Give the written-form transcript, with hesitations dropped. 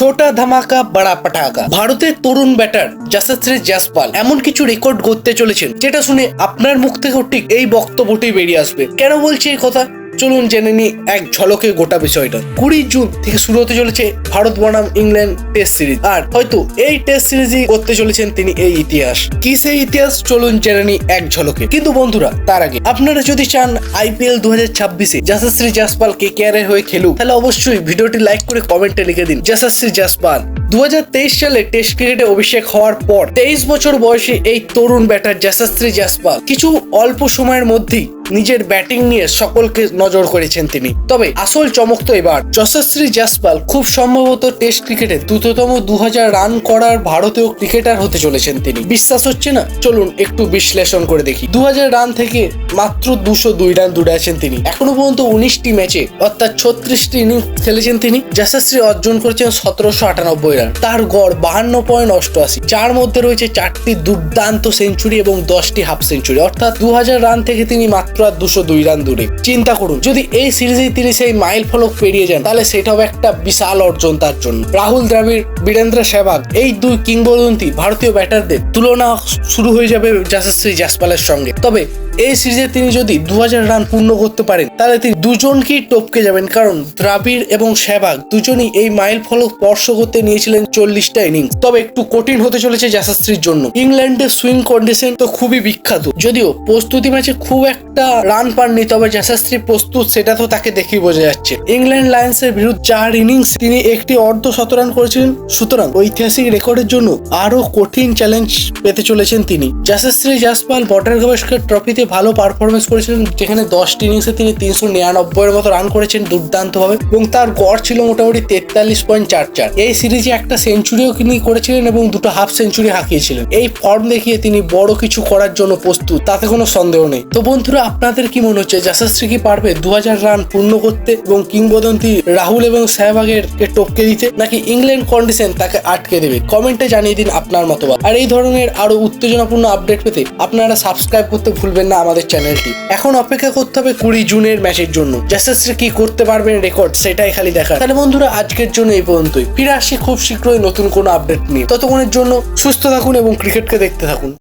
ছোটা ধামাকা বড়া পটাকা। ভারতের তরুণ ব্যাটার যশস্বী জয়সওয়াল এমন কিছু রেকর্ড গড়তে চলেছেন যেটা শুনে আপনার মুখ থেকেও ঠিক এই বক্তব্যটি বেরিয়ে আসবে। কেন বলছি এই কথা, চলুন জেনে নিই এক ঝলকে গোটা বিষয়টা। 20 জুন থেকে শুরু হতে চলেছে ভারত বনাম ইংল্যান্ড টেস্ট সিরিজ, আর হয়তো এই টেস্ট সিরিজই করতে চলেছেন তিনি এই ইতিহাস। কি সেই ইতিহাস, চলুন জেনে নিই এক ঝলকে। কিন্তু বন্ধুরা, তার আগে আপনারা যদি চান IPL 2026-এ যশস্বী জয়সওয়াল KKR এর হয়ে খেলুক, তাহলে অবশ্যই ভিডিওটি লাইক করে কমেন্টে লিখে দিন যশস্বী জয়সওয়াল। 2023 সালে টেস্ট ক্রিকেটে অভিষেক হওয়ার পর 23 বছর বয়সী এই তরুণ ব্যাটার যশস্বী জয়সওয়াল কিছু অল্প সময়ের মধ্যেই নিজের ব্যাটিং নিয়ে সকলকে নজর করেছেন তিনি। তবে আসল চমক তো এবার, যশস্বী জয়সওয়াল খুব সম্ভবত টেস্ট ক্রিকেটে দ্রুততম 2000 রান করার ভারতীয় ক্রিকেটার হতে চলেছেন তিনি। বিশ্বাস হচ্ছে না? চলুন একটু বিশ্লেষণ করে দেখি। 2000 রান থেকে মাত্র 202 রান দূরে আছেন তিনি। এখনো পর্যন্ত 19টি ম্যাচে অর্থাৎ 36টি ইনিংস খেলেছেন তিনি। যশস্বী অর্জন করেছেন 1798 রান। তার গড় 52.88, যার মধ্যে রয়েছে 4টি দুর্দান্ত সেঞ্চুরি এবং 10টি হাফ সেঞ্চুরি। অর্থাৎ 2000 রান থেকে তিনি মাত্র 202 রান দূরে। চিন্তা করুন, যদি এই সিরিজে তিনি সেই মাইল ফলক পেরিয়ে যান, তাহলে সেটাও একটা বিশাল অর্জন তার জন্য। রাহুল দ্রাবিড়, বীরেন্দ্র সেহবাগ, এই দুই কিংবদন্তি ভারতীয় ব্যাটারদের তুলনা শুরু হয়ে যাবে যশস্বী জয়সওয়ালের সঙ্গে। তবে এই সিরিজে তিনি যদি 2000 রান পূর্ণ করতে পারেন, তাহলে তিনি দুজনকেই টপকে যাবেন, কারণ দ্রাবিড় এবং সেহবাগ দুজনই এই মাইল ফলক স্পর্শ করতে নিয়েছিলেন 40টা ইনিংস। তবে একটু কঠিন হতে চলেছে যশস্বীর জন্য। ইংল্যান্ডের সুইং কন্ডিশন তো খুবই বিখ্যাত, যদিও প্রস্তুতি ম্যাচে খুব একটা রান পাননি, তবে যশস্বী প্রস্তুত সেটা তো তাকে দেখেই বোঝা যাচ্ছে। ইংল্যান্ড লায়ন্সের বিরুদ্ধে 4 ইনিংস তিনি একটি অর্ধ-শতরান করেছিলেন, সুতরাং ঐতিহাসিক রেকর্ডের জন্য আরো কঠিন চ্যালেঞ্জ পেতে চলেছেন তিনি। যশস্বী জয়সওয়াল বর্ডার গাভাস্কর ট্রফিতে ভালো পারফরমেন্স করেছিলেন, যেখানে 10টি ইনিংসে তিনি 399 এর মতো রান করেছেন দুর্দান্তভাবে, এবং তার গড় ছিল মোটামুটি 43.44। এই সিরিজে একটা সেঞ্চুরিও তিনি করেছিলেন এবং 2টো হাফ সেঞ্চুরি হাঁকিয়েছিলেন। এই ফর্ম দেখিয়ে তিনি বড় কিছু করার জন্য প্রস্তুত, তাতে কোনো সন্দেহ নেই। তো বন্ধুরা, আপনাদের কি মনে হচ্ছে, যশস্বী কি পারবে 2000 রান পূর্ণ করতে এবং কিংবদন্তি রাহুল এবং সেহবাগের টপকে দিতে, নাকি ইংল্যান্ড কন্ডিশন তাকে আটকে দেবে? কমেন্টে জানিয়ে দিন আপনার মতবাদ। আর এই ধরনের আরো উত্তেজনাপূর্ণ আপডেট পেতে আপনারা সাবস্ক্রাইব করতে ভুলবেন না আমাদের চ্যানেলটি। এখন অপেক্ষা করতে হবে 20 জুনের ম্যাচের জন্য। যশস্বী কি করতে পারবেন রেকর্ড, সেটাই খালি দেখা। তাহলে বন্ধুরা, আজকের জন্য এই পর্যন্তই। ফিরে আসছি খুব শীঘ্রই নতুন কোনো আপডেট নিয়ে। ততক্ষণের জন্য সুস্থ থাকুন এবং ক্রিকেটকে দেখতে থাকুন।